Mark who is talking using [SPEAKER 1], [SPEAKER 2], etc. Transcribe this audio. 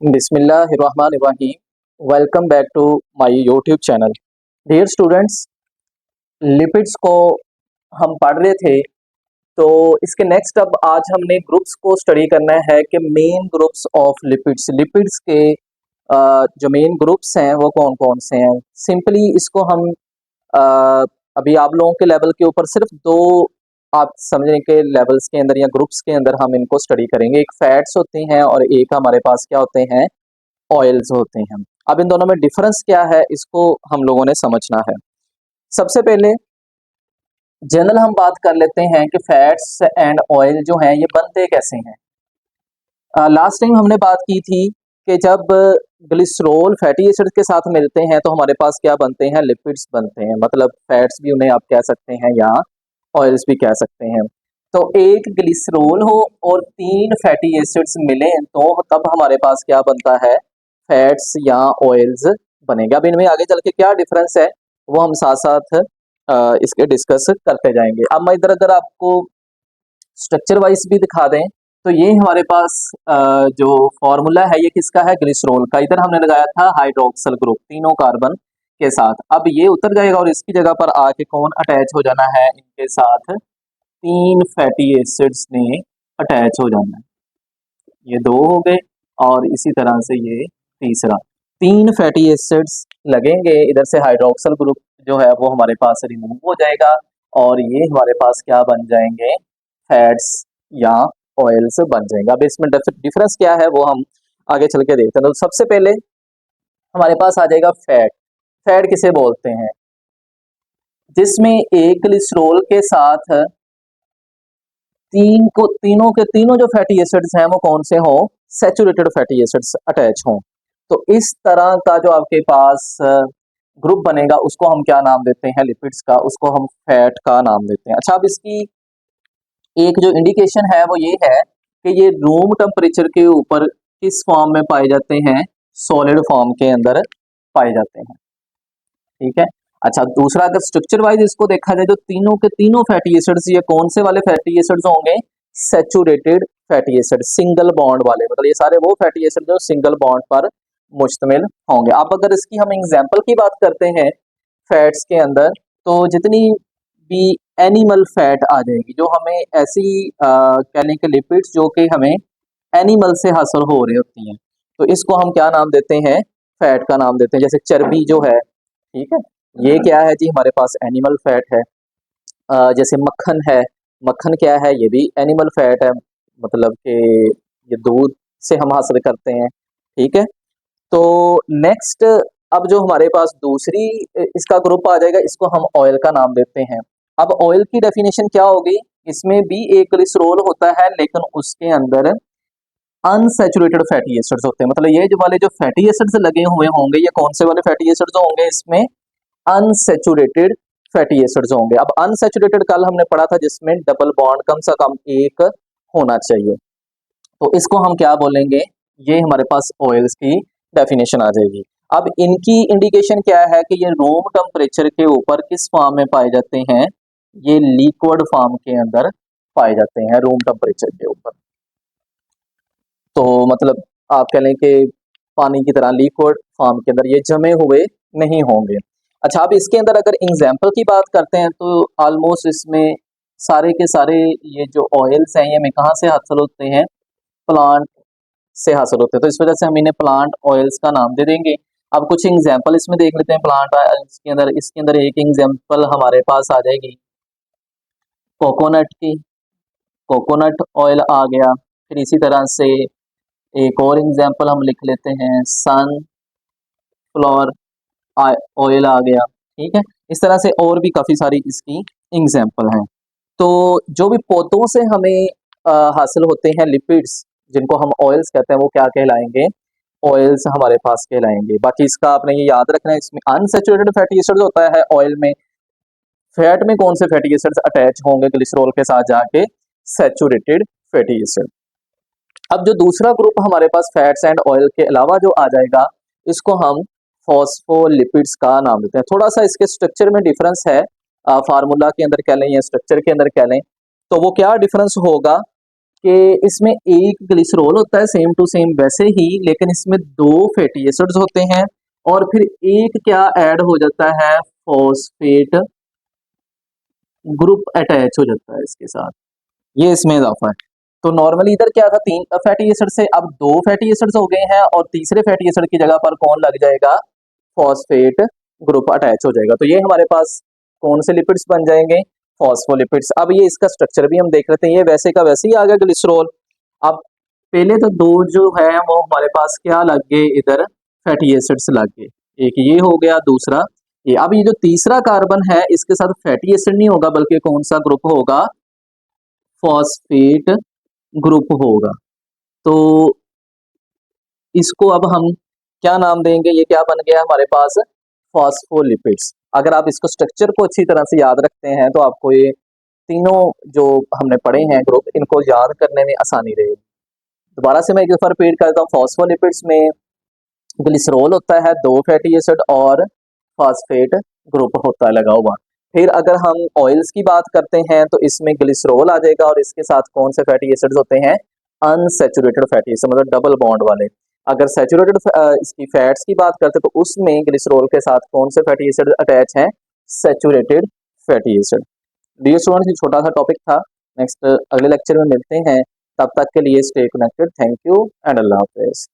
[SPEAKER 1] बिस्मिल्लाहिर्रहमानिर्रहीम। Welcome back to my YouTube channel. Dear students, lipids को हम पढ़ रहे थे, तो इसके नेक्स्ट अब आज हमने ग्रुप्स को स्टडी करना है कि main groups of lipids. Lipids के जो मेन ग्रुप्स हैं वो कौन कौन से हैं। सिंपली इसको हम अ, अभी आप लोगों के लेवल के ऊपर सिर्फ दो आप समझने के लेवल्स के अंदर या ग्रुप्स के अंदर हम इनको स्टडी करेंगे। एक फैट्स होते हैं और एक हमारे पास क्या होते हैं, ऑयल्स होते हैं। अब इन दोनों में डिफरेंस क्या है इसको हम लोगों ने समझना है। सबसे पहले जनरल हम बात कर लेते हैं कि फैट्स एंड ऑयल जो हैं ये बनते कैसे हैं। लास्ट टाइम हमने बात की थी कि जब ग्लिसरॉल फैटी एसिड के साथ मिलते हैं तो हमारे पास क्या बनते हैं, लिपिड्स बनते हैं। मतलब फैट्स भी उन्हें आप कह सकते हैं या ऑयल्स भी कह सकते हैं। तो एक ग्लिसरॉल हो और 3 फैटी एसिड्स मिले तो तब हमारे पास क्या बनता है, फैट्स या ऑयल्स बनेगा। अब इनमें आगे चल के क्या डिफरेंस है वो हम साथ साथ इसके डिस्कस करते जाएंगे। अब मैं इधर अगर आपको स्ट्रक्चर वाइज भी दिखा दें तो ये हमारे पास जो फॉर्मूला है ये किसका है, ग्लिसरॉल का। इधर हमने लगाया था हाइड्रोक्सल ग्रुप तीनों कार्बन के साथ। अब ये उतर जाएगा और इसकी जगह पर आके कौन अटैच हो जाना है, इनके साथ 3 फैटी एसिड्स ने अटैच हो जाना है। ये 2 हो गए और इसी तरह से ये तीसरा, 3 फैटी एसिड्स लगेंगे। इधर से हाइड्रोक्सल ग्रुप जो है वो हमारे पास रिमूव हो जाएगा और ये हमारे पास क्या बन जाएंगे, फैट्स या ऑयल्स बन जाएंगे। अब इसमें डिफरेंस क्या है वो हम आगे चल के देखते हैं। तो सबसे पहले हमारे पास आ जाएगा फैट। फैट किसे बोलते हैं, जिसमें एक ग्लिसरॉल के साथ तीनों के तीनों जो फैटी एसिड्स हैं वो कौन से हों, सैचुरेटेड फैटी एसिड्स अटैच हों। तो इस तरह का जो आपके पास ग्रुप बनेगा उसको हम क्या नाम देते हैं, लिपिड्स का, उसको हम फैट का नाम देते हैं। अच्छा, अब इसकी एक जो इंडिकेशन है वो ये है कि ये रूम टेम्परेचर के ऊपर किस फॉर्म में पाए जाते हैं, सॉलिड फॉर्म के अंदर पाए जाते हैं। ठीक है। अच्छा, दूसरा अगर स्ट्रक्चर वाइज इसको देखा जाए तो तीनों के तीनों फैटी एसिड्स ये कौन से वाले फैटी एसिड्स होंगे, saturated fatty acid, single bond वाले। मतलब ये सारे वो फैटी एसिड जो सिंगल बॉन्ड पर मुश्तमिल होंगे। अब अगर इसकी हम एग्जांपल की बात करते हैं फैट्स के अंदर, तो जितनी भी एनिमल फैट आ जाएगी, जो हमें ऐसी कह लें कि लिपिड्स जो कि हमें एनिमल से हासिल हो रही होती हैं, तो इसको हम क्या नाम देते हैं, फैट का नाम देते हैं। जैसे चर्बी जो है, ठीक है, ये क्या है जी, हमारे पास एनिमल फैट है। जैसे मक्खन है, मक्खन क्या है, ये भी एनिमल फैट है। मतलब कि ये दूध से हम हासिल करते हैं। ठीक है। तो नेक्स्ट, अब जो हमारे पास दूसरी इसका ग्रुप आ जाएगा, इसको हम ऑयल का नाम देते हैं। अब ऑयल की डेफिनेशन क्या होगी, इसमें भी एक ग्लिसरॉल होता है लेकिन उसके अंदर अनसैचुरेटेड फैटी एसिड्स होते हैं। मतलब ये जो वाले जो फैटी एसिड्स लगे हुए होंगे ये कौन से वाले फैटी एसिड्स होंगे, इसमें अनसैचुरेटेड फैटी एसिड्स होंगे। अब अनसैचुरेटेड कल हमने पढ़ा था जिसमें डबल बॉन्ड कम से कम एक होना चाहिए, तो इसको हम क्या बोलेंगे, ये हमारे पास ऑयल्स की डेफिनेशन आ जाएगी। अब इनकी इंडिकेशन क्या है कि ये रूम टेम्परेचर के ऊपर किस फॉर्म में पाए जाते हैं, ये लिक्विड फॉर्म के अंदर पाए जाते हैं, रूम टेम्परेचर के ऊपर। तो मतलब आप कह लें कि पानी की तरह लिक्विड फॉर्म के अंदर ये जमे हुए नहीं होंगे। अच्छा, अब इसके अंदर अगर एग्जाम्पल की बात करते हैं तो ऑलमोस्ट इसमें सारे के सारे ये जो ऑयल्स हैं ये हमें कहाँ से हासिल होते हैं, प्लांट से हासिल होते हैं। तो इस वजह से हम इन्हें प्लांट ऑयल्स का नाम दे देंगे। अब कुछ एग्जाम्पल इसमें देख लेते हैं प्लांट ऑयल्स के अंदर। इसके अंदर एक एग्जाम्पल हमारे पास आ जाएगी कोकोनट की, कोकोनट ऑयल आ गया। फिर इसी तरह से एक और एग्जाम्पल हम लिख लेते हैं, सनफ्लावर ऑयल आ गया। ठीक है। इस तरह से और भी काफ़ी सारी इसकी एग्जाम्पल हैं। तो जो भी पौधों से हमें हासिल होते हैं लिपिड्स, जिनको हम ऑयल्स कहते हैं, वो क्या कहलाएंगे, ऑयल्स हमारे पास कहलाएंगे। बाकी इसका आपने ये याद रखना है, इसमें अनसैचुरेटेड फैटी एसिड्स होता है ऑयल में। फैट में कौन से फैटी एसिड्स अटैच होंगे ग्लिसरॉल के साथ जाके, सैचुरेटेड फैटी एसिड। अब जो दूसरा ग्रुप हमारे पास फैट्स एंड ऑयल के अलावा जो आ जाएगा, इसको हम फॉस्फोलिपिड्स का नाम देते हैं। थोड़ा सा इसके स्ट्रक्चर में डिफरेंस है, फार्मूला के अंदर कह लें या स्ट्रक्चर के अंदर कह लें, तो वो क्या डिफरेंस होगा, कि इसमें एक ग्लिसरॉल होता है सेम टू सेम वैसे ही, लेकिन इसमें दो फैटी एसिड्स होते हैं और फिर एक क्या ऐड हो जाता है, फॉस्फेट ग्रुप अटैच हो जाता है इसके साथ, ये इसमें इजाफा है। तो नॉर्मली इधर क्या था, तीन फैटी एसिड से अब दो फैटी एसिड्स हो गए हैं और तीसरे फैटी एसिड की जगह पर कौन लग जाएगा, फॉस्फेट ग्रुप अटैच हो जाएगा। तो ये हमारे पास कौन से लिपिड्स बन जाएंगे, फॉस्फोलिपिड्स। अब ये इसका स्ट्रक्चर भी हम देख लेते हैं, ये वैसे का वैसे ही आ गया ग्लिसरॉल। अब पहले तो दो जो है वो हमारे पास क्या लग गए, इधर फैटी एसिड्स लग गए, एक ये हो गया, दूसरा ये। अब ये जो तीसरा कार्बन है इसके साथ फैटी एसिड नहीं होगा बल्कि कौन सा ग्रुप होगा, फॉस्फेट ग्रुप होगा। तो इसको अब हम क्या नाम देंगे, ये क्या बन गया हमारे पास, फॉस्फोलिपिड्स। अगर आप इसको स्ट्रक्चर को अच्छी तरह से याद रखते हैं तो आपको ये तीनों जो हमने पढ़े हैं ग्रुप, इनको याद करने में आसानी रहेगी। दोबारा से मैं एक दफा रिपीट करता हूँ, फॉस्फोलिपिड्स में ग्लिसरॉल होता है, दो फैटी एसिड और फॉस्फेट ग्रुप होता है लगा हुआ। फिर अगर हम ऑयल्स की बात करते हैं तो इसमें ग्लिसरॉल आ जाएगा और इसके साथ कौन से फैटी एसिड्स होते हैं, अनसैचुरेटेड फैटी एसिड, मतलब डबल बॉन्ड वाले। अगर सैचुरेटेड इसकी फैट्स की बात करते हैं तो उसमें ग्लिसरॉल के साथ कौन से फैटी एसिड अटैच हैं, saturated fatty acid. Dear students, ये छोटा सा टॉपिक था, नेक्स्ट अगले लेक्चर में मिलते हैं, तब तक के लिए stay connected, thank you and Allah Hafiz.